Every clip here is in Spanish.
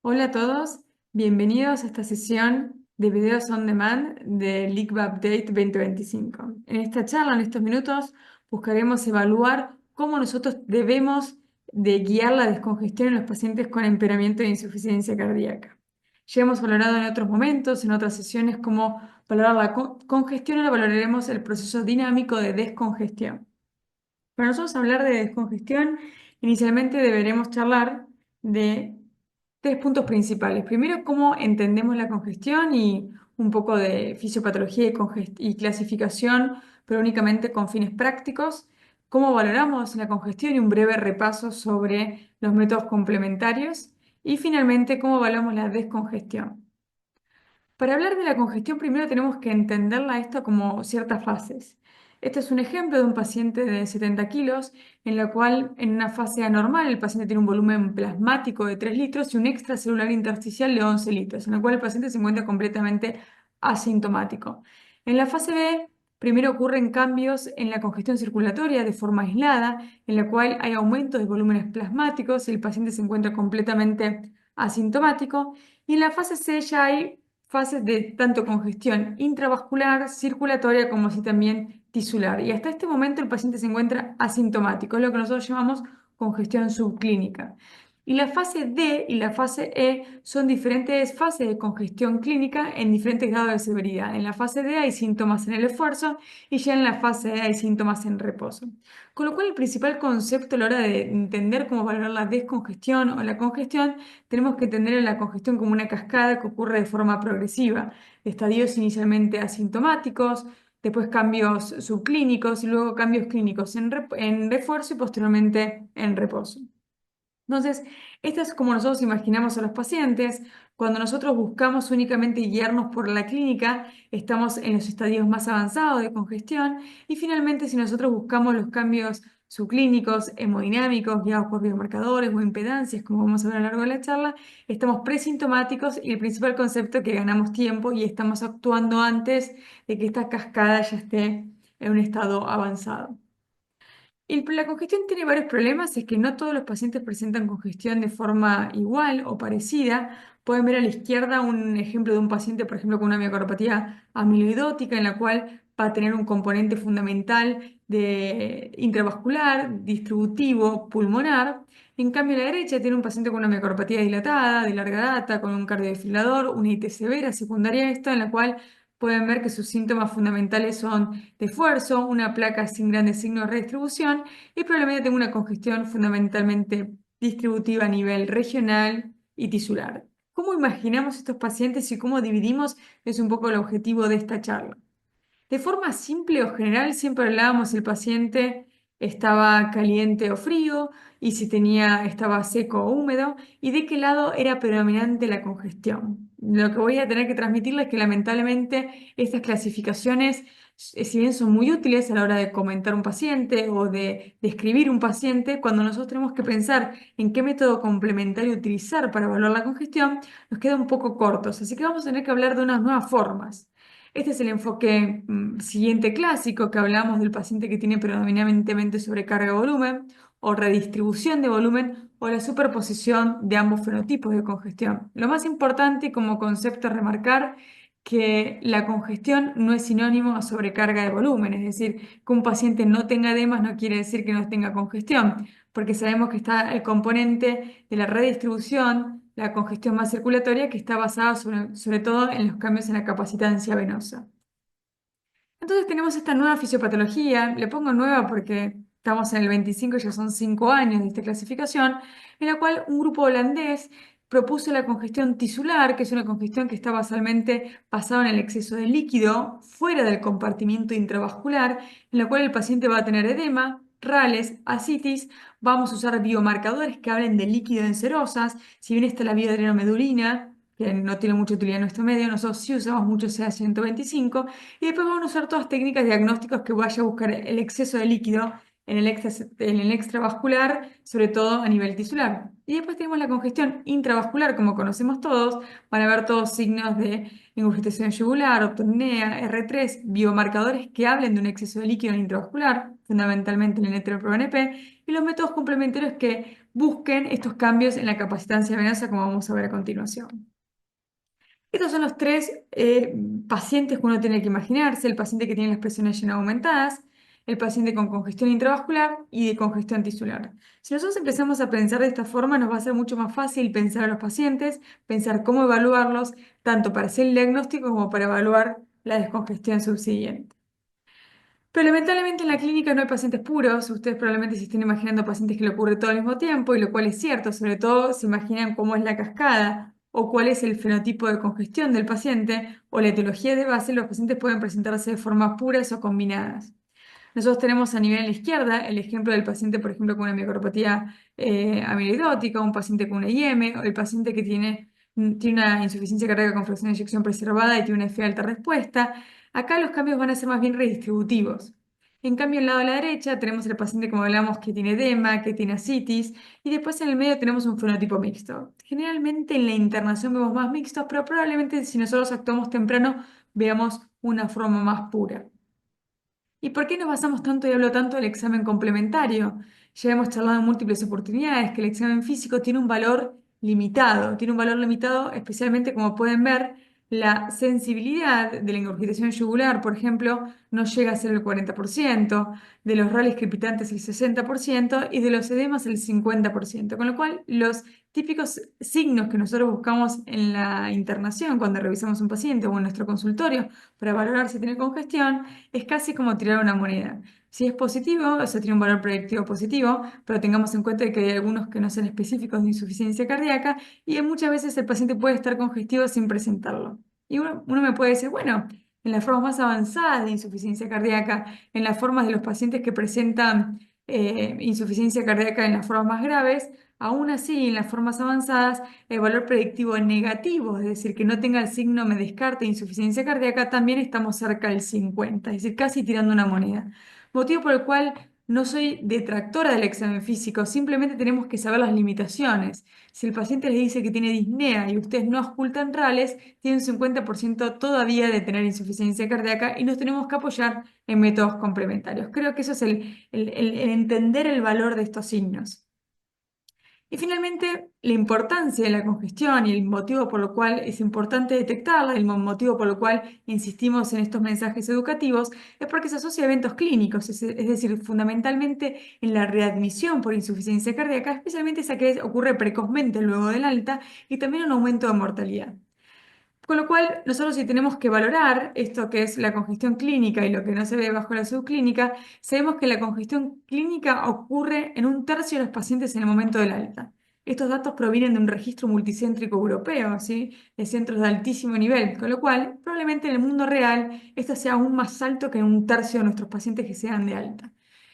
Hola a todos, bienvenidos a esta sesión de videos on demand de LICVA Update 2025. En esta charla, en estos minutos, buscaremos evaluar cómo nosotros debemos de guiar la descongestión en los pacientes con empeoramiento de insuficiencia cardíaca. Ya hemos valorado en otros momentos, en otras sesiones, cómo valorar la congestión. Ahora valoraremos el proceso dinámico de descongestión. Para nosotros hablar de descongestión, inicialmente deberemos charlar de tres puntos principales. Primero, cómo entendemos la congestión y un poco de fisiopatología y clasificación, pero únicamente con fines prácticos. Cómo valoramos la congestión y un breve repaso sobre los métodos complementarios. Y finalmente, cómo evaluamos la descongestión. Para hablar de la congestión, primero tenemos que entenderla esto como ciertas fases. Este es un ejemplo de un paciente de 70 kilos, en la cual en una fase anormal el paciente tiene un volumen plasmático de 3 litros y un extracelular intersticial de 11 litros, en la cual el paciente se encuentra completamente asintomático. En la fase B, primero ocurren cambios en la congestión circulatoria de forma aislada, en la cual hay aumento de volúmenes plasmáticos y el paciente se encuentra completamente asintomático. Y en la fase C ya hay fases de tanto congestión intravascular, circulatoria, como así también tisular. Y hasta este momento el paciente se encuentra asintomático, es lo que nosotros llamamos congestión subclínica. Y la fase D y la fase E son diferentes fases de congestión clínica en diferentes grados de severidad. En la fase D hay síntomas en el esfuerzo y ya en la fase E hay síntomas en reposo. Con lo cual el principal concepto a la hora de entender cómo valorar la descongestión o la congestión, tenemos que entender la congestión como una cascada que ocurre de forma progresiva. Estadios inicialmente asintomáticos, después cambios subclínicos y luego cambios clínicos en refuerzo y posteriormente en reposo. Entonces, esto es como nosotros imaginamos a los pacientes. Cuando nosotros buscamos únicamente guiarnos por la clínica, estamos en los estadios más avanzados de congestión. Y finalmente, si nosotros buscamos los cambios subclínicos, hemodinámicos, guiados por biomarcadores o impedancias, como vamos a ver a lo largo de la charla, estamos presintomáticos y el principal concepto es que ganamos tiempo y estamos actuando antes de que esta cascada ya esté en un estado avanzado. La congestión tiene varios problemas, es que no todos los pacientes presentan congestión de forma igual o parecida. Pueden ver a la izquierda un ejemplo de un paciente, por ejemplo, con una miocardopatía amiloidótica, en la cual va a tener un componente fundamental de intravascular, distributivo, pulmonar. En cambio, a la derecha tiene un paciente con una miocardopatía dilatada, de larga data, con un cardiodefibrilador, una IT severa secundaria a esto, en la cual pueden ver que sus síntomas fundamentales son de esfuerzo, una placa sin grandes signos de redistribución y probablemente tenga una congestión fundamentalmente distributiva a nivel regional y tisular. ¿Cómo imaginamos estos pacientes y cómo dividimos? Es un poco el objetivo de esta charla. De forma simple o general, siempre hablábamos si el paciente estaba caliente o frío y si estaba seco o húmedo y de qué lado era predominante la congestión. Lo que voy a tener que transmitirles es que lamentablemente estas clasificaciones, si bien son muy útiles a la hora de comentar un paciente o de describir un paciente, cuando nosotros tenemos que pensar en qué método complementario utilizar para evaluar la congestión, nos queda un poco cortos. Así que vamos a tener que hablar de unas nuevas formas. Este es el enfoque siguiente clásico que hablamos del paciente que tiene predominantemente sobrecarga de volumen o redistribución de volumen o la superposición de ambos fenotipos de congestión. Lo más importante como concepto es remarcar que la congestión no es sinónimo a sobrecarga de volumen, es decir, que un paciente no tenga edemas no quiere decir que no tenga congestión, porque sabemos que está el componente de la redistribución, la congestión más circulatoria, que está basada sobre todo en los cambios en la capacitancia venosa. Entonces tenemos esta nueva fisiopatología, le pongo nueva porque estamos en el 25 y ya son 5 años de esta clasificación, en la cual un grupo holandés propuso la congestión tisular, que es una congestión que está basalmente basada en el exceso de líquido fuera del compartimiento intravascular, en la cual el paciente va a tener edema, rales, ascitis. Vamos a usar biomarcadores que hablen de líquido en serosas. Si bien está la bioadrenomedulina, que no tiene mucha utilidad en nuestro medio, nosotros sí usamos mucho CA 125. Y después vamos a usar todas técnicas diagnósticas que vaya a buscar el exceso de líquido en el extravascular, sobre todo a nivel tisular. Y después tenemos la congestión intravascular, como conocemos todos, van a ver todos signos de ingurgitación yugular, optonea, R3, biomarcadores que hablen de un exceso de líquido en el intravascular, fundamentalmente en el NT-proBNP, y los métodos complementarios que busquen estos cambios en la capacitancia venosa, como vamos a ver a continuación. Estos son los tres pacientes que uno tiene que imaginarse: el paciente que tiene las presiones llenas aumentadas, el paciente con congestión intravascular y de congestión tisular. Si nosotros empezamos a pensar de esta forma, nos va a ser mucho más fácil pensar a los pacientes, pensar cómo evaluarlos, tanto para hacer el diagnóstico como para evaluar la descongestión subsiguiente. Pero lamentablemente en la clínica no hay pacientes puros. Ustedes probablemente se estén imaginando pacientes que le ocurre todo al mismo tiempo, y lo cual es cierto. Sobre todo se imaginan cómo es la cascada o cuál es el fenotipo de congestión del paciente o la etiología de base. Los pacientes pueden presentarse de formas puras o combinadas. Nosotros tenemos a nivel a la izquierda el ejemplo del paciente, por ejemplo, con una micropatía amiloidótica, un paciente con una IM, o el paciente que tiene una insuficiencia cardíaca con fracción de eyección preservada y tiene una F alta respuesta. Acá los cambios van a ser más bien redistributivos. En cambio, al lado de la derecha tenemos el paciente, como hablamos, que tiene edema, que tiene ascitis, y después en el medio tenemos un fenotipo mixto. Generalmente en la internación vemos más mixtos, pero probablemente si nosotros actuamos temprano veamos una forma más pura. ¿Y por qué nos basamos tanto y hablo tanto del examen complementario? Ya hemos charlado en múltiples oportunidades que el examen físico tiene un valor limitado, especialmente como pueden ver, la sensibilidad de la ingurgitación yugular, por ejemplo, no llega a ser el 40%, de los rales crepitantes el 60% y de los edemas el 50%, con lo cual los típicos signos que nosotros buscamos en la internación cuando revisamos un paciente o en nuestro consultorio para valorar si tiene congestión es casi como tirar una moneda. Si es positivo, o sea, tiene un valor predictivo positivo, pero tengamos en cuenta que hay algunos que no son específicos de insuficiencia cardíaca, y muchas veces el paciente puede estar congestivo sin presentarlo. Y uno me puede decir, bueno, en las formas más avanzadas de insuficiencia cardíaca, en las formas de los pacientes que presentan insuficiencia cardíaca en las formas más graves, aún así, en las formas avanzadas, el valor predictivo negativo, es decir, que no tenga el signo me descarte insuficiencia cardíaca, también estamos cerca del 50, es decir, casi tirando una moneda. Motivo por el cual no soy detractora del examen físico, simplemente tenemos que saber las limitaciones. Si el paciente les dice que tiene disnea y ustedes no auscultan rales, tiene un 50% todavía de tener insuficiencia cardíaca y nos tenemos que apoyar en métodos complementarios. Creo que eso es el entender el valor de estos signos. Y finalmente, la importancia de la congestión y el motivo por lo cual es importante detectarla, el motivo por lo cual insistimos en estos mensajes educativos, es porque se asocia a eventos clínicos, es decir, fundamentalmente en la readmisión por insuficiencia cardíaca, especialmente esa que ocurre precozmente luego del alta, y también un aumento de mortalidad. Con lo cual, nosotros si tenemos que valorar esto que es la congestión clínica y lo que no se ve bajo la subclínica, sabemos que la congestión clínica ocurre en un tercio de los pacientes en el momento del alta. Estos datos provienen de un registro multicéntrico europeo, ¿sí? De centros de altísimo nivel, con lo cual probablemente en el mundo real esto sea aún más alto que en un tercio de nuestros pacientes que sean de alta.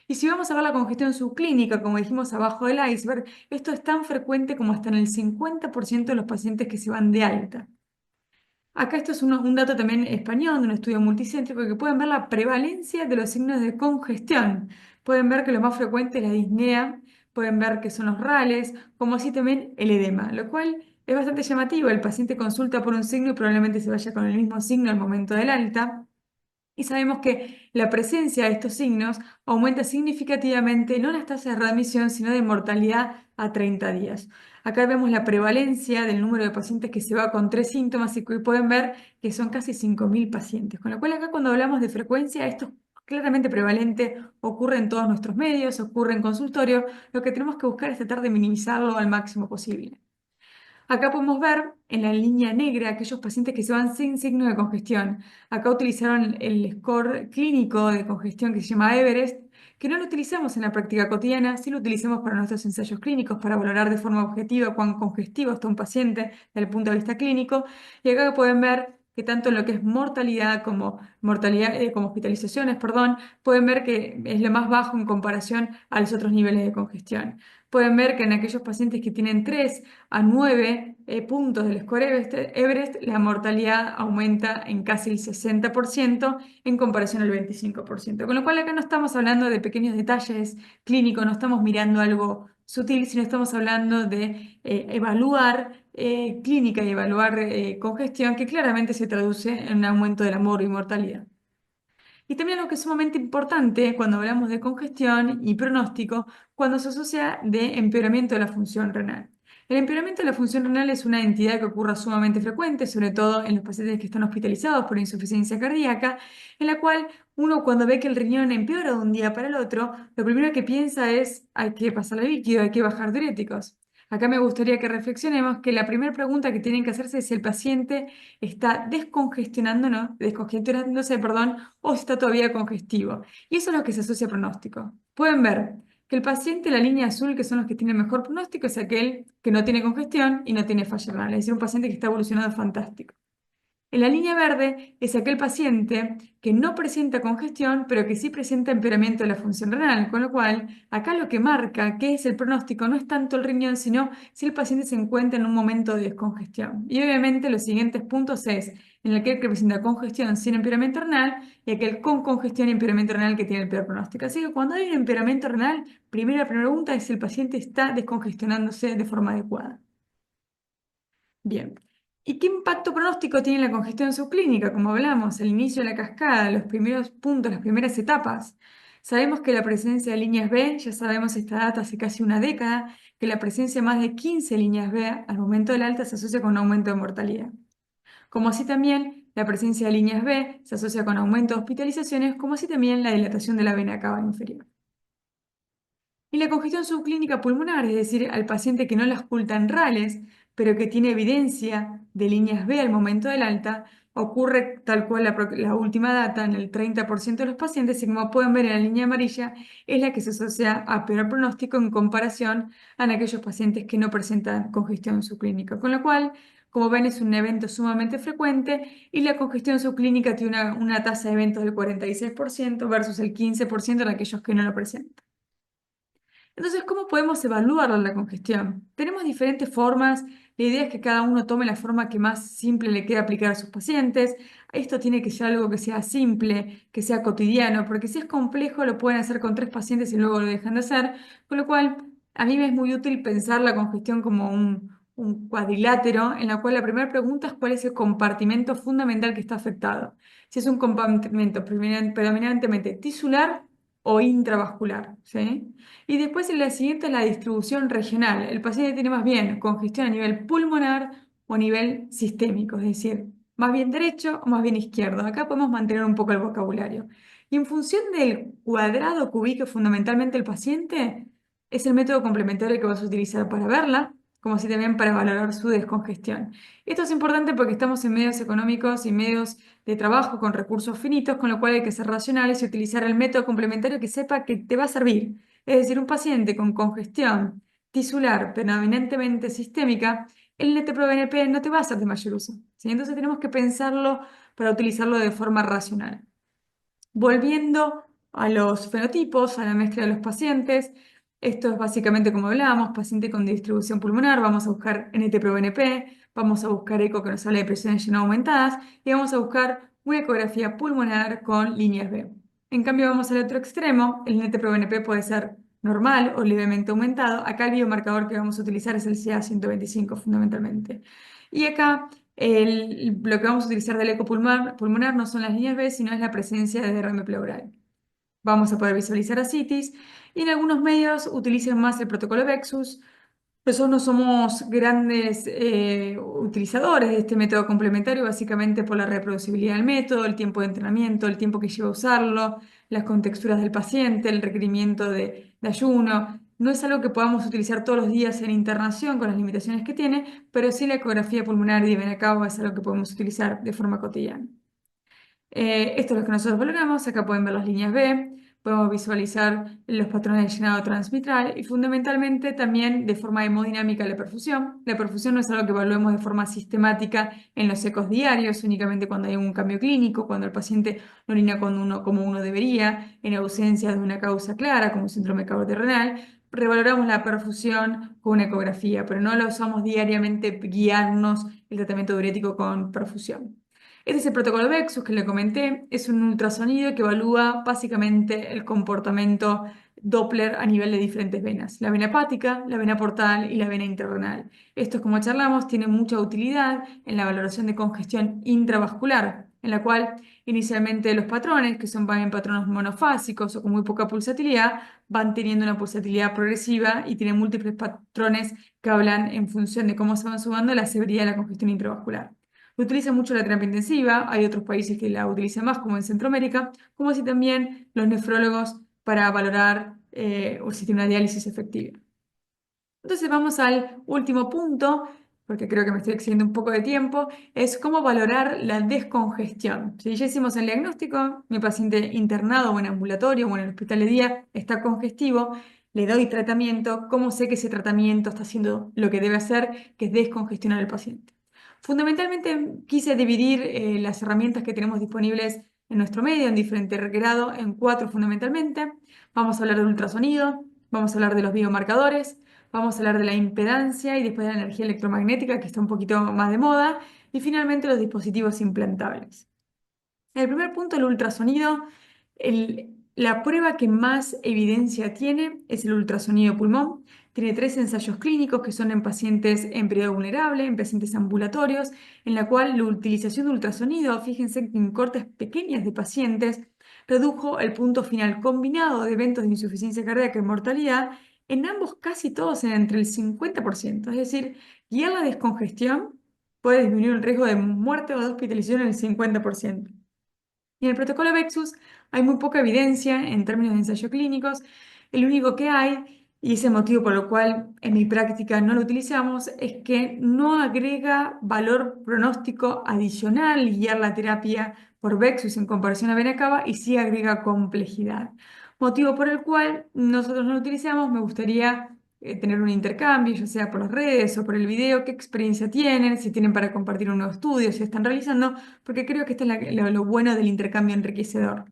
Y si vamos a ver la congestión subclínica, como dijimos abajo del iceberg, esto es tan frecuente como hasta en el 50% de los pacientes que se van de alta. Acá esto es un dato también español de un estudio multicéntrico que pueden ver la prevalencia de los signos de congestión. Pueden ver que lo más frecuente es la disnea, pueden ver que son los rales, como así también el edema, lo cual es bastante llamativo. El paciente consulta por un signo y probablemente se vaya con el mismo signo al momento del alta. Y sabemos que la presencia de estos signos aumenta significativamente no las tasas de readmisión, sino de mortalidad a 30 días. Acá vemos la prevalencia del número de pacientes que se va con 3 síntomas y que pueden ver que son casi 5.000 pacientes. Con lo cual acá cuando hablamos de frecuencia, esto es claramente prevalente, ocurre en todos nuestros medios, ocurre en consultorio. Lo que tenemos que buscar es tratar de minimizarlo al máximo posible. Acá podemos ver en la línea negra aquellos pacientes que se van sin signo de congestión. Acá utilizaron el score clínico de congestión que se llama Everest, que no lo utilizamos en la práctica cotidiana, sí lo utilizamos para nuestros ensayos clínicos, para valorar de forma objetiva cuán congestivo está un paciente desde el punto de vista clínico. Y acá pueden ver que tanto en lo que es mortalidad, como hospitalizaciones, perdón, pueden ver que es lo más bajo en comparación a los otros niveles de congestión. Pueden ver que en aquellos pacientes que tienen 3 a 9 puntos del score Everest, la mortalidad aumenta en casi el 60% en comparación al 25%. Con lo cual acá no estamos hablando de pequeños detalles clínicos, no estamos mirando algo sutil, sino estamos hablando de evaluar clínica y evaluar congestión, que claramente se traduce en un aumento de la mortalidad. Y también algo que es sumamente importante cuando hablamos de congestión y pronóstico, cuando se asocia de empeoramiento de la función renal. El empeoramiento de la función renal es una entidad que ocurre sumamente frecuente, sobre todo en los pacientes que están hospitalizados por insuficiencia cardíaca, en la cual uno cuando ve que el riñón empeora de un día para el otro, lo primero que piensa es hay que pasarle líquido, hay que bajar diuréticos. Acá me gustaría que reflexionemos que la primera pregunta que tienen que hacerse es si el paciente está descongestionándose, perdón, o si está todavía congestivo. Y eso es lo que se asocia a pronóstico. Pueden ver que el paciente, la línea azul, que son los que tienen mejor pronóstico, es aquel que no tiene congestión y no tiene falla renal, es decir, un paciente que está evolucionando fantástico. En la línea verde es aquel paciente que no presenta congestión, pero que sí presenta empeoramiento de la función renal, con lo cual acá lo que marca qué es el pronóstico no es tanto el riñón, sino si el paciente se encuentra en un momento de descongestión. Y obviamente los siguientes puntos es en aquel que presenta congestión sin empeoramiento renal y aquel con congestión y empeoramiento renal que tiene el peor pronóstico. Así que cuando hay un empeoramiento renal, primera pregunta es si el paciente está descongestionándose de forma adecuada. Bien. ¿Y qué impacto pronóstico tiene la congestión subclínica? Como hablamos, el inicio de la cascada, los primeros puntos, las primeras etapas. Sabemos que la presencia de líneas B, ya sabemos esta data hace casi una década, que la presencia de más de 15 líneas B al momento del alta se asocia con un aumento de mortalidad. Como así también la presencia de líneas B se asocia con aumento de hospitalizaciones, como así también la dilatación de la vena cava inferior. Y la congestión subclínica pulmonar, es decir, al paciente que no la oculta en RALes, pero que tiene evidencia de líneas B al momento del alta, ocurre tal cual la última data en el 30% de los pacientes, y como pueden ver en la línea amarilla, es la que se asocia a peor pronóstico en comparación a aquellos pacientes que no presentan congestión subclínica. Con lo cual, como ven, es un evento sumamente frecuente y la congestión subclínica tiene una tasa de eventos del 46% versus el 15% en aquellos que no lo presentan. Entonces, ¿cómo podemos evaluar la congestión? Tenemos diferentes formas. La idea es que cada uno tome la forma que más simple le quede aplicar a sus pacientes. Esto tiene que ser algo que sea simple, que sea cotidiano, porque si es complejo lo pueden hacer con 3 pacientes y luego lo dejan de hacer. Con lo cual, a mí me es muy útil pensar la congestión como un cuadrilátero, en la cual la primera pregunta es cuál es el compartimento fundamental que está afectado. Si es un compartimento predominantemente tisular o intravascular, ¿sí? Y después en la siguiente es la distribución regional. El paciente tiene más bien congestión a nivel pulmonar o a nivel sistémico, es decir, más bien derecho o más bien izquierdo. Acá podemos mantener un poco el vocabulario. Y en función del cuadrado que ubique fundamentalmente el paciente, es el método complementario que vas a utilizar para verla, como así también para valorar su descongestión. Esto es importante porque estamos en medios económicos y medios de trabajo con recursos finitos, con lo cual hay que ser racionales y utilizar el método complementario que sepa que te va a servir. Es decir, un paciente con congestión tisular predominantemente sistémica, el NT-proBNP no te va a hacer de mayor uso, ¿sí? Entonces tenemos que pensarlo para utilizarlo de forma racional. Volviendo a los fenotipos, a la mezcla de los pacientes, esto es básicamente como hablábamos, paciente con distribución pulmonar, vamos a buscar NT-proBNP, vamos a buscar eco que nos habla de presiones lleno aumentadas y vamos a buscar una ecografía pulmonar con líneas B. En cambio, vamos al otro extremo, el NT-proBNP puede ser normal o levemente aumentado. Acá el biomarcador que vamos a utilizar es el CA-125 fundamentalmente. Y acá lo que vamos a utilizar del eco pulmonar no son las líneas B, sino es la presencia de derrame pleural. Vamos a poder visualizar ascitis y en algunos medios utilizan más el protocolo Vexus. Nosotros no somos grandes utilizadores de este método complementario, básicamente por la reproducibilidad del método, el tiempo de entrenamiento, el tiempo que lleva a usarlo, las contexturas del paciente, el requerimiento de ayuno. No es algo que podamos utilizar todos los días en internación con las limitaciones que tiene, pero sí la ecografía pulmonar y de cabo es algo que podemos utilizar de forma cotidiana. Esto es lo que nosotros valoramos. Acá pueden ver las líneas B, podemos visualizar los patrones de llenado transmitral y fundamentalmente también de forma hemodinámica la perfusión. La perfusión no es algo que evaluemos de forma sistemática en los ecos diarios, únicamente cuando hay un cambio clínico, cuando el paciente no orina como uno debería, en ausencia de una causa clara como síndrome renal, revaloramos la perfusión con una ecografía, pero no la usamos diariamente guiarnos el tratamiento diurético con perfusión. Este es el protocolo Vexus que le comenté, es un ultrasonido que evalúa básicamente el comportamiento Doppler a nivel de diferentes venas, la vena hepática, la vena portal y la vena interrenal. Estos, como charlamos, tienen mucha utilidad en la valoración de congestión intravascular, en la cual inicialmente los patrones, que son bien patrones monofásicos o con muy poca pulsatilidad, van teniendo una pulsatilidad progresiva y tienen múltiples patrones que hablan en función de cómo se van sumando la severidad de la congestión intravascular. Se utiliza mucho la terapia intensiva, hay otros países que la utilizan más, como en Centroamérica, como así también los nefrólogos para valorar o si tiene una diálisis efectiva. Entonces vamos al último punto, porque creo que me estoy excediendo un poco de tiempo, es cómo valorar la descongestión. Si ya hicimos el diagnóstico, mi paciente internado o en ambulatorio o en el hospital de día está congestivo, le doy tratamiento, ¿cómo sé que ese tratamiento está haciendo lo que debe hacer, que es descongestionar al paciente? Fundamentalmente quise dividir las herramientas que tenemos disponibles en nuestro medio, en diferente grado, en cuatro fundamentalmente. Vamos a hablar del ultrasonido, vamos a hablar de los biomarcadores, vamos a hablar de la impedancia y después de la energía electromagnética, que está un poquito más de moda, y finalmente los dispositivos implantables. El primer punto, el ultrasonido, la prueba que más evidencia tiene es el ultrasonido pulmón. Tiene 3 ensayos clínicos que son en pacientes en periodo vulnerable, en pacientes ambulatorios, en la cual la utilización de ultrasonido, fíjense que en cortes pequeñas de pacientes, redujo el punto final combinado de eventos de insuficiencia cardíaca y mortalidad en ambos casi todos en entre el 50%. Es decir, guiar la descongestión puede disminuir el riesgo de muerte o de hospitalización en el 50%. Y en el protocolo Vexus hay muy poca evidencia en términos de ensayos clínicos. El único que hay, y ese motivo por el cual en mi práctica no lo utilizamos, es que no agrega valor pronóstico adicional guiar la terapia por Vexus en comparación a Venacaba y sí agrega complejidad. Motivo por el cual nosotros no lo utilizamos, me gustaría tener un intercambio, ya sea por las redes o por el video, qué experiencia tienen, si tienen para compartir un nuevo estudio, si están realizando, porque creo que esto es lo bueno del intercambio enriquecedor.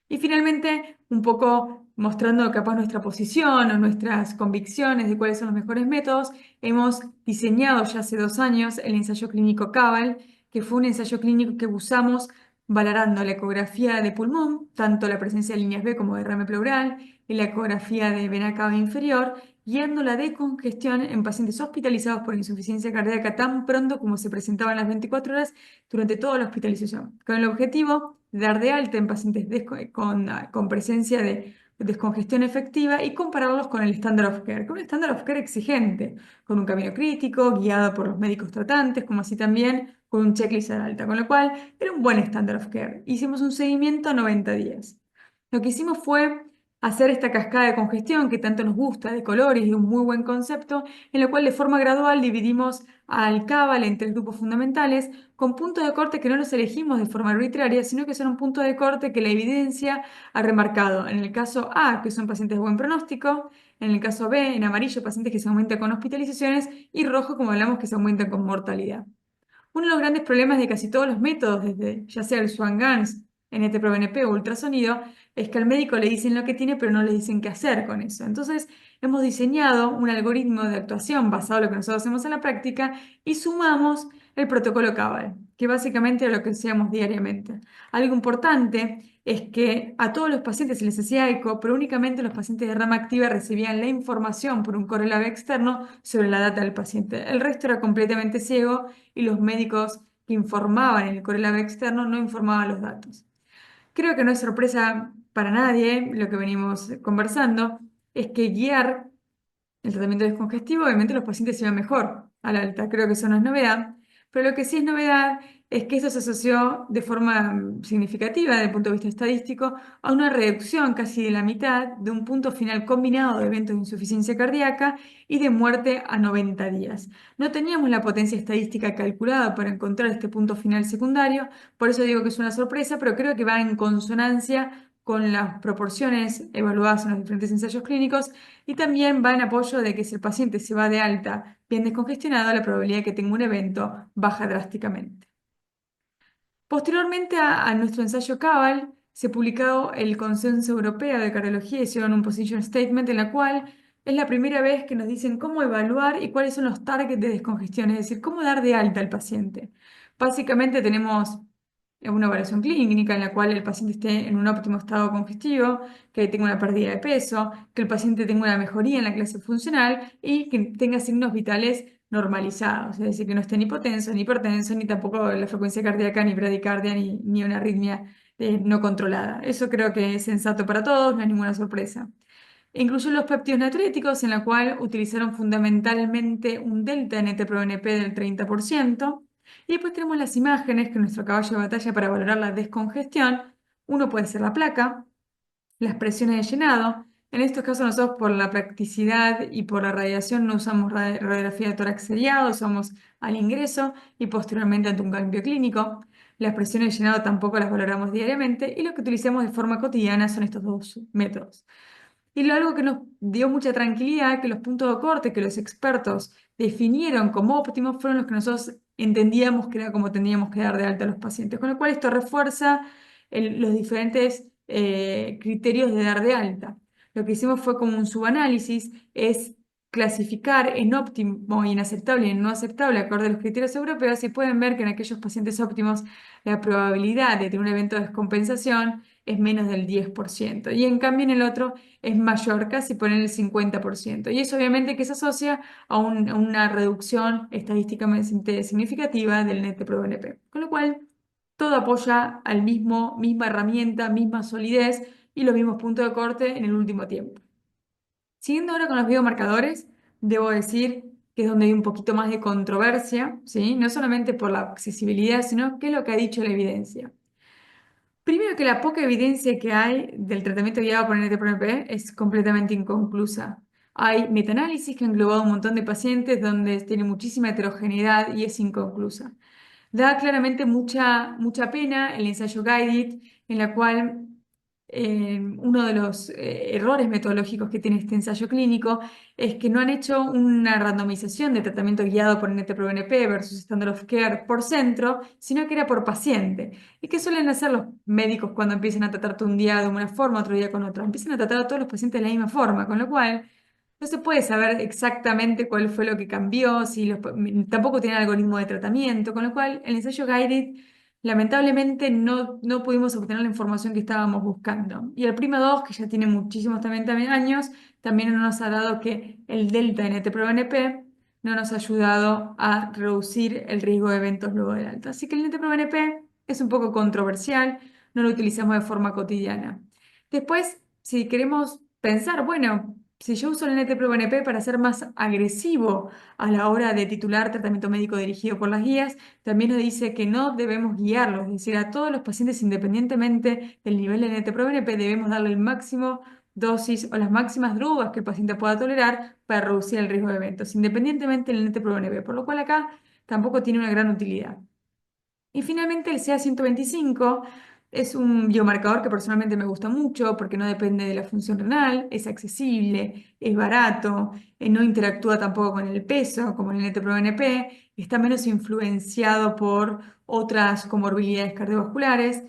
Y finalmente, un poco mostrando capaz nuestra posición o nuestras convicciones de cuáles son los mejores métodos, hemos diseñado ya hace 2 años el ensayo clínico CABAL, que fue un ensayo clínico que usamos valorando la ecografía de pulmón, tanto la presencia de líneas B como derrame pleural, y la ecografía de vena cava inferior, guiando la decongestión en pacientes hospitalizados por insuficiencia cardíaca tan pronto como se presentaban las 24 horas durante toda la hospitalización, con el objetivo de dar de alta en pacientes con presencia de descongestión efectiva y compararlos con el estándar of care, con un estándar of care exigente, con un camino crítico, guiado por los médicos tratantes, como así también con un checklist al alta, con lo cual era un buen estándar of care. Hicimos un seguimiento a 90 días. Lo que hicimos fue hacer esta cascada de congestión que tanto nos gusta, de colores y un muy buen concepto, en lo cual de forma gradual dividimos al CABAL en 3 grupos fundamentales, con puntos de corte que no los elegimos de forma arbitraria, sino que son un punto de corte que la evidencia ha remarcado. En el caso A, que son pacientes de buen pronóstico, en el caso B, en amarillo, pacientes que se aumentan con hospitalizaciones, y rojo, como hablamos, que se aumentan con mortalidad. Uno de los grandes problemas de casi todos los métodos, desde ya sea el Swan-Ganz, NT-proBNP o ultrasonido, es que al médico le dicen lo que tiene, pero no le dicen qué hacer con eso. Entonces, hemos diseñado un algoritmo de actuación basado en lo que nosotros hacemos en la práctica y sumamos el protocolo CABAL, que básicamente es lo que hacemos diariamente. Algo importante es que a todos los pacientes se les hacía eco, pero únicamente los pacientes de rama activa recibían la información por un correlave externo sobre la data del paciente. El resto era completamente ciego y los médicos que informaban en el correlave externo no informaban los datos. Creo que no es sorpresa para nadie lo que venimos conversando, es que guiar el tratamiento descongestivo, obviamente los pacientes se van mejor al alta, creo que eso no es novedad, pero lo que sí es novedad es que eso se asoció de forma significativa desde el punto de vista estadístico a una reducción casi de la mitad de un punto final combinado de eventos de insuficiencia cardíaca y de muerte a 90 días. No teníamos la potencia estadística calculada para encontrar este punto final secundario, por eso digo que es una sorpresa, pero creo que va en consonancia con las proporciones evaluadas en los diferentes ensayos clínicos y también va en apoyo de que si el paciente se va de alta bien descongestionado, la probabilidad de que tenga un evento baja drásticamente. Posteriormente a nuestro ensayo CABAL, se publicó el Consenso Europeo de Cardiología, hicieron un position statement en la cual es la primera vez que nos dicen cómo evaluar y cuáles son los targets de descongestión, es decir, cómo dar de alta al paciente. Básicamente tenemos una evaluación clínica en la cual el paciente esté en un óptimo estado congestivo, que tenga una pérdida de peso, que el paciente tenga una mejoría en la clase funcional y que tenga signos vitales normalizados, es decir, que no esté ni hipotenso, ni hipertenso, ni tampoco la frecuencia cardíaca, ni bradicardia, ni una arritmia no controlada. Eso creo que es sensato para todos, no hay ninguna sorpresa. Incluye los péptidos natriuréticos, en la cual utilizaron fundamentalmente un delta NT-proBNP del 30%. Y después tenemos las imágenes, que es nuestro caballo de batalla para valorar la descongestión. Uno puede ser la placa, las presiones de llenado. En estos casos nosotros por la practicidad y por la radiación no usamos radiografía de tórax seriado, usamos al ingreso y posteriormente ante un cambio clínico. Las presiones de llenado tampoco las valoramos diariamente y lo que utilizamos de forma cotidiana son estos dos métodos. Y algo que nos dio mucha tranquilidad, que los puntos de corte que los expertos definieron como óptimos fueron los que nosotros entendíamos que era como teníamos que dar de alta a los pacientes, con lo cual esto refuerza los diferentes criterios de dar de alta. Lo que hicimos fue como un subanálisis, es clasificar en óptimo, inaceptable y en no aceptable acorde a los criterios europeos y pueden ver que en aquellos pacientes óptimos la probabilidad de tener un evento de descompensación es menos del 10% y en cambio en el otro es mayor, casi por el 50%. Y eso obviamente que se asocia a una reducción estadísticamente significativa del NT-proBNP. Con lo cual, todo apoya al misma herramienta, misma solidez y los mismos puntos de corte en el último tiempo. Siguiendo ahora con los biomarcadores, debo decir que es donde hay un poquito más de controversia, ¿sí? No solamente por la accesibilidad, sino qué es lo que ha dicho la evidencia. Primero que la poca evidencia que hay del tratamiento guiado por NT-proBNP es completamente inconclusa. Hay metaanálisis que han englobado un montón de pacientes donde tiene muchísima heterogeneidad y es inconclusa. Da claramente mucha pena el ensayo Guided, en la cual uno de los errores metodológicos que tiene este ensayo clínico es que no han hecho una randomización de tratamiento guiado por NT-proBNP versus Standard of Care por centro, sino que era por paciente. ¿Y qué suelen hacer los médicos cuando empiezan a tratarte un día de una forma, otro día con otra? Empiezan a tratar a todos los pacientes de la misma forma, con lo cual no se puede saber exactamente cuál fue lo que cambió, si tampoco tiene algoritmo de tratamiento, con lo cual el ensayo Guided lamentablemente no pudimos obtener la información que estábamos buscando. Y el Prima 2, que ya tiene muchísimos también años, también no nos ha dado que el delta NT-proBNP no nos ha ayudado a reducir el riesgo de eventos luego del alta. Así que el NT-proBNP es un poco controversial, no lo utilizamos de forma cotidiana. Después, si queremos pensar, bueno, si yo uso el NT-proBNP para ser más agresivo a la hora de titular tratamiento médico dirigido por las guías, también nos dice que no debemos guiarlos, es decir, a todos los pacientes independientemente del nivel de NT-proBNP debemos darle el máximo dosis o las máximas drogas que el paciente pueda tolerar para reducir el riesgo de eventos, independientemente del NT-proBNP, por lo cual acá tampoco tiene una gran utilidad. Y finalmente el CA-125 es un biomarcador que personalmente me gusta mucho porque no depende de la función renal, es accesible, es barato, no interactúa tampoco con el peso como el NT-proBNP, está menos influenciado por otras comorbilidades cardiovasculares,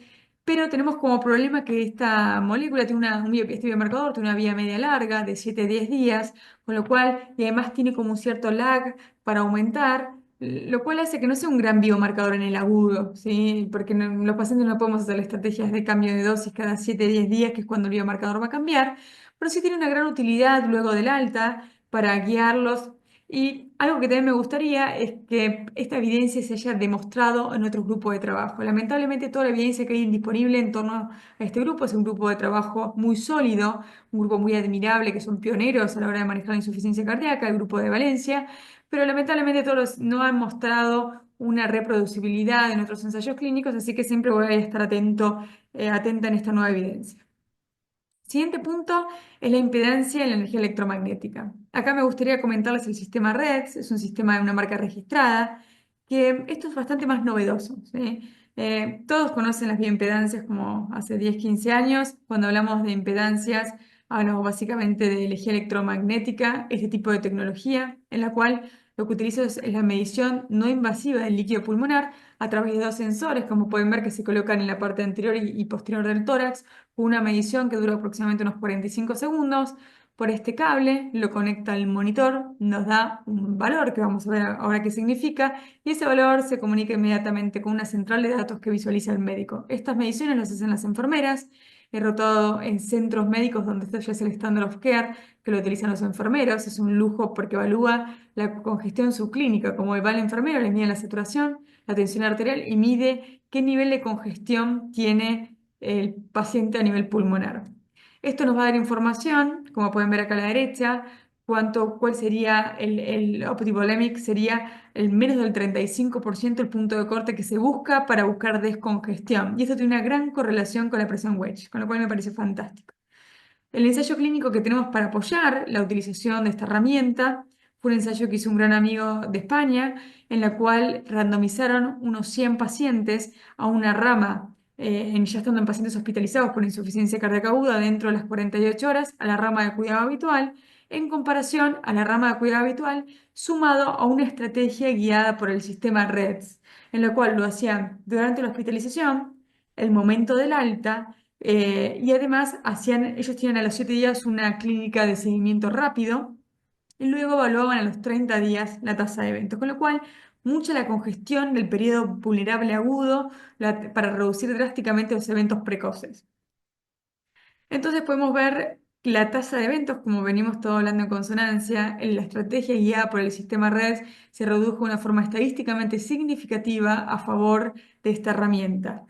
pero tenemos como problema que esta molécula tiene este biomarcador tiene una vía media larga de 7 a 10 días, con lo cual, y además tiene como un cierto lag para aumentar, lo cual hace que no sea un gran biomarcador en el agudo, ¿sí? Porque los pacientes no podemos hacer estrategias de cambio de dosis cada 7 10 días, que es cuando el biomarcador va a cambiar, pero sí tiene una gran utilidad luego del alta para guiarlos. Y algo que también me gustaría es que esta evidencia se haya demostrado en otros grupos de trabajo. Lamentablemente toda la evidencia que hay disponible en torno a este grupo es un grupo de trabajo muy sólido, un grupo muy admirable que son pioneros a la hora de manejar la insuficiencia cardíaca, el grupo de Valencia, pero lamentablemente todos no han mostrado una reproducibilidad en otros ensayos clínicos, así que siempre voy a estar atenta en esta nueva evidencia. Siguiente punto es la impedancia en la energía electromagnética. Acá me gustaría comentarles el sistema REDS, es un sistema de una marca registrada, que esto es bastante más novedoso, ¿sí? Todos conocen las bioimpedancias como hace 10, 15 años. Cuando hablamos de impedancias, hablamos básicamente de energía electromagnética, este tipo de tecnología, en la cual lo que utilizo es la medición no invasiva del líquido pulmonar a través de dos sensores, como pueden ver que se colocan en la parte anterior y posterior del tórax, con una medición que dura aproximadamente unos 45 segundos. Por este cable lo conecta al monitor, nos da un valor que vamos a ver ahora qué significa, y ese valor se comunica inmediatamente con una central de datos que visualiza el médico. Estas mediciones las hacen las enfermeras. He rotado en centros médicos donde esto ya es el standard of care, que lo utilizan los enfermeros. Es un lujo porque evalúa la congestión subclínica. Como va el enfermero, le mide la saturación, la tensión arterial y mide qué nivel de congestión tiene el paciente a nivel pulmonar. Esto nos va a dar información, como pueden ver acá a la derecha, cuál sería el optivolemic, sería el menos del 35% el punto de corte que se busca para buscar descongestión. Y esto tiene una gran correlación con la presión wedge, con lo cual me parece fantástico. El ensayo clínico que tenemos para apoyar la utilización de esta herramienta fue un ensayo que hizo un gran amigo de España, en la cual randomizaron unos 100 pacientes a una rama, ya estando en pacientes hospitalizados por insuficiencia cardíaca aguda dentro de las 48 horas, a la rama de cuidado habitual, en comparación a la rama de cuidado habitual, sumado a una estrategia guiada por el sistema REDS, en la cual lo hacían durante la hospitalización, el momento del alta, y además ellos tienen a los 7 días una clínica de seguimiento rápido y luego evaluaban a los 30 días la tasa de eventos, con lo cual mucha la congestión del periodo vulnerable agudo para reducir drásticamente los eventos precoces. Entonces podemos ver la tasa de eventos, como venimos todo hablando en consonancia, en la estrategia guiada por el sistema REDS se redujo de una forma estadísticamente significativa a favor de esta herramienta.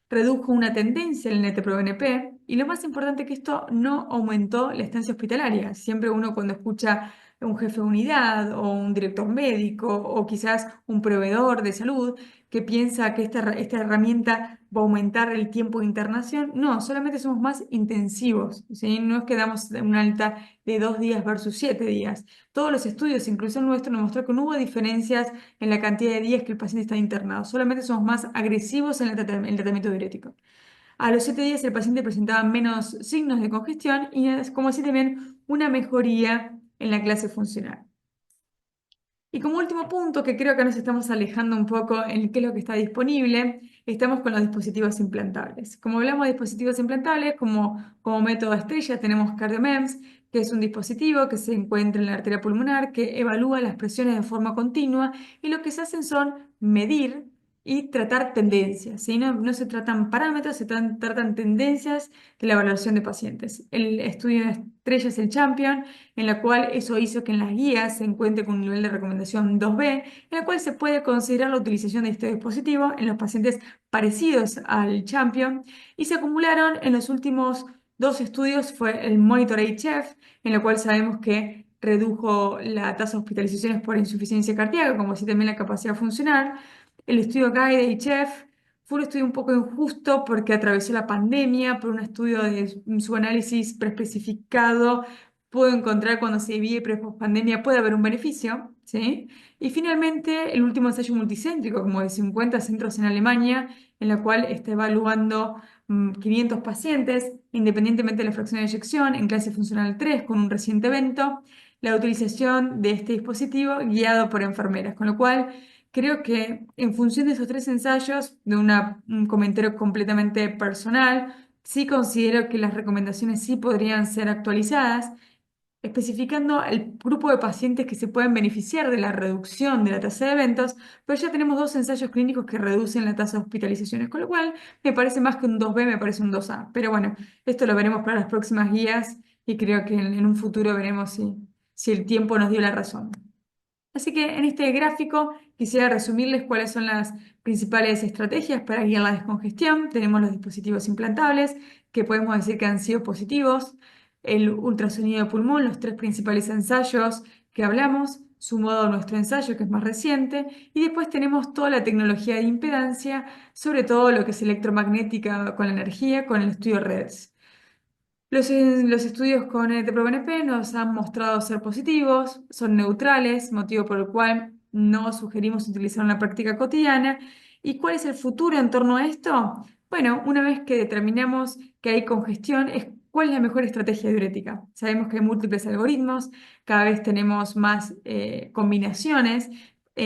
Redujo una tendencia en el NT-proBNP y lo más importante que esto no aumentó la estancia hospitalaria. Siempre uno cuando escucha un jefe de unidad o un director médico o quizás un proveedor de salud que piensa que esta herramienta va a aumentar el tiempo de internación. No, solamente somos más intensivos, ¿sí? No es que damos un alta de 2 días versus 7 días. Todos los estudios, incluso el nuestro, nos mostró que no hubo diferencias en la cantidad de días que el paciente está internado. Solamente somos más agresivos en el tratamiento diurético. A los 7 días el paciente presentaba menos signos de congestión y es como así también una mejoría en la clase funcional. Y como último punto, que creo que nos estamos alejando un poco en qué es lo que está disponible, estamos con los dispositivos implantables. Como hablamos de dispositivos implantables, como método estrella tenemos CardioMEMS, que es un dispositivo que se encuentra en la arteria pulmonar, que evalúa las presiones de forma continua y lo que se hacen son medir y tratar tendencias, ¿sí? No se tratan parámetros, tratan tendencias de la evaluación de pacientes. El estudio de estrella es el Champion, en la cual eso hizo que en las guías se encuentre con un nivel de recomendación 2B, en la cual se puede considerar la utilización de este dispositivo en los pacientes parecidos al Champion, y se acumularon en los últimos dos estudios, fue el Monitor HF, en el cual sabemos que redujo la tasa de hospitalizaciones por insuficiencia cardíaca, como así también la capacidad funcional. El estudio Guide HF fue un estudio un poco injusto porque atravesó la pandemia, por un estudio de su análisis preespecificado puedo encontrar cuando se divide pre-pandemia puede haber un beneficio, ¿sí? Y finalmente el último ensayo multicéntrico, como de 50 centros en Alemania, en la cual está evaluando 500 pacientes, independientemente de la fracción de eyección, en clase funcional 3, con un reciente evento, la utilización de este dispositivo guiado por enfermeras, con lo cual creo que en función de esos tres ensayos, de un comentario completamente personal, sí considero que las recomendaciones sí podrían ser actualizadas especificando el grupo de pacientes que se pueden beneficiar de la reducción de la tasa de eventos, pero ya tenemos dos ensayos clínicos que reducen la tasa de hospitalizaciones, con lo cual me parece más que un 2B, me parece un 2A. Pero bueno, esto lo veremos para las próximas guías y creo que en un futuro veremos si el tiempo nos dio la razón. Así que en este gráfico quisiera resumirles cuáles son las principales estrategias para guiar la descongestión. Tenemos los dispositivos implantables, que podemos decir que han sido positivos, el ultrasonido de pulmón, los tres principales ensayos que hablamos, sumado a nuestro ensayo que es más reciente, y después tenemos toda la tecnología de impedancia, sobre todo lo que es electromagnética con la energía, con el estudio REDS. Los estudios con NT-proBNP nos han mostrado ser positivos, son neutrales, motivo por el cual no sugerimos utilizar en la práctica cotidiana. ¿Y cuál es el futuro en torno a esto? Bueno, una vez que determinamos que hay congestión, ¿cuál es la mejor estrategia diurética? Sabemos que hay múltiples algoritmos, cada vez tenemos más combinaciones.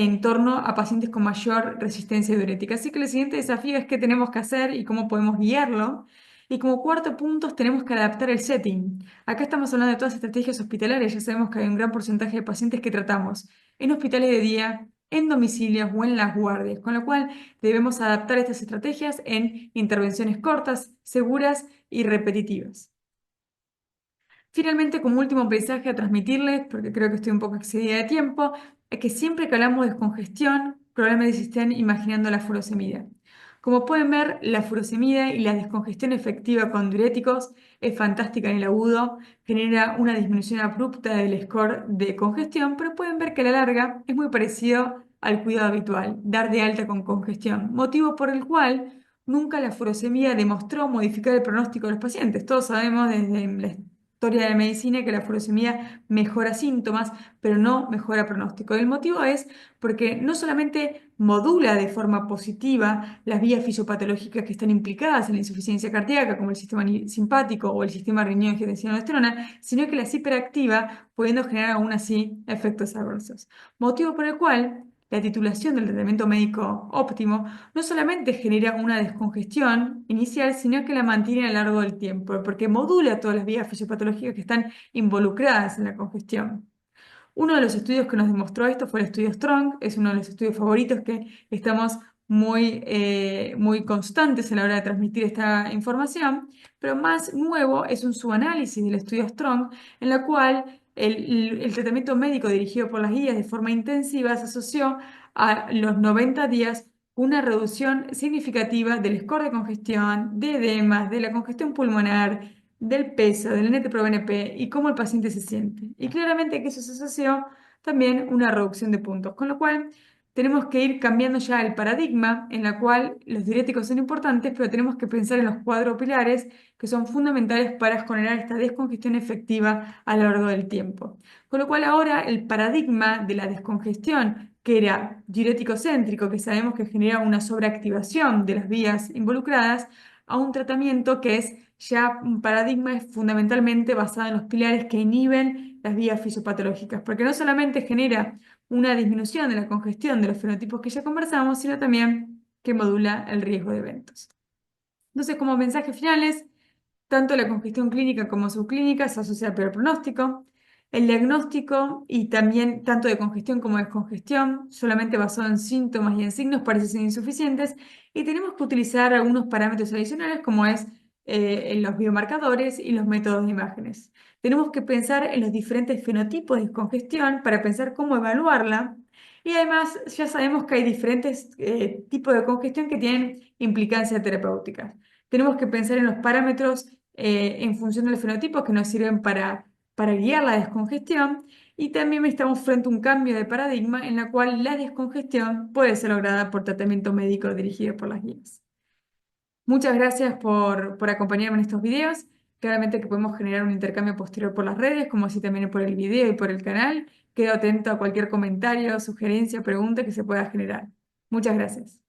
en torno a pacientes con mayor resistencia diurética. Así que el siguiente desafío es qué tenemos que hacer y cómo podemos guiarlo. Y como cuarto punto, tenemos que adaptar el setting. Acá estamos hablando de todas estrategias hospitalarias. Ya sabemos que hay un gran porcentaje de pacientes que tratamos en hospitales de día, en domicilios o en las guardias, con lo cual debemos adaptar estas estrategias en intervenciones cortas, seguras y repetitivas. Finalmente, como último mensaje a transmitirles, porque creo que estoy un poco excedida de tiempo, es que siempre que hablamos de descongestión, probablemente se estén imaginando la furosemida. Como pueden ver, la furosemida y la descongestión efectiva con diuréticos es fantástica en el agudo, genera una disminución abrupta del score de congestión, pero pueden ver que a la larga es muy parecido al cuidado habitual, dar de alta con congestión, motivo por el cual nunca la furosemida demostró modificar el pronóstico de los pacientes. Todos sabemos desde la historia de la medicina que la furosemida mejora síntomas, pero no mejora pronóstico. El motivo es porque no solamente modula de forma positiva las vías fisiopatológicas que están implicadas en la insuficiencia cardíaca, como el sistema simpático o el sistema renina-angiotensina-aldosterona, sino que las hiperactiva, pudiendo generar aún así efectos adversos. Motivo por el cual la titulación del tratamiento médico óptimo no solamente genera una descongestión inicial, sino que la mantiene a lo largo del tiempo, porque modula todas las vías fisiopatológicas que están involucradas en la congestión. Uno de los estudios que nos demostró esto fue el estudio Strong, es uno de los estudios favoritos que estamos muy constantes a la hora de transmitir esta información, pero más nuevo es un subanálisis del estudio Strong, en la cual el tratamiento médico dirigido por las guías de forma intensiva se asoció a los 90 días una reducción significativa del score de congestión, de edemas, de la congestión pulmonar, del peso, del NT-proBNP y cómo el paciente se siente. Y claramente que eso se asoció también una reducción de puntos, con lo cual tenemos que ir cambiando ya el paradigma en la cual los diuréticos son importantes, pero tenemos que pensar en los cuatro pilares que son fundamentales para generar esta descongestión efectiva a lo largo del tiempo. Con lo cual ahora el paradigma de la descongestión, que era diurético céntrico, que sabemos que genera una sobreactivación de las vías involucradas, a un tratamiento que es ya un paradigma es fundamentalmente basado en los pilares que inhiben las vías fisiopatológicas, porque no solamente genera una disminución de la congestión de los fenotipos que ya conversamos, sino también que modula el riesgo de eventos. Entonces, como mensajes finales, tanto la congestión clínica como subclínica se asocia al peor pronóstico. El diagnóstico y también tanto de congestión como de descongestión, solamente basado en síntomas y en signos, parece ser insuficientes y tenemos que utilizar algunos parámetros adicionales como es en los biomarcadores y los métodos de imágenes. Tenemos que pensar en los diferentes fenotipos de congestión para pensar cómo evaluarla y además ya sabemos que hay diferentes tipos de congestión que tienen implicancias terapéuticas. Tenemos que pensar en los parámetros en función de los fenotipos que nos sirven para guiar la descongestión y también estamos frente a un cambio de paradigma en la cual la descongestión puede ser lograda por tratamiento médico dirigido por las guías. Muchas gracias por acompañarme en estos videos. Claramente que podemos generar un intercambio posterior por las redes, como así también por el video y por el canal. Quedo atento a cualquier comentario, sugerencia, pregunta que se pueda generar. Muchas gracias.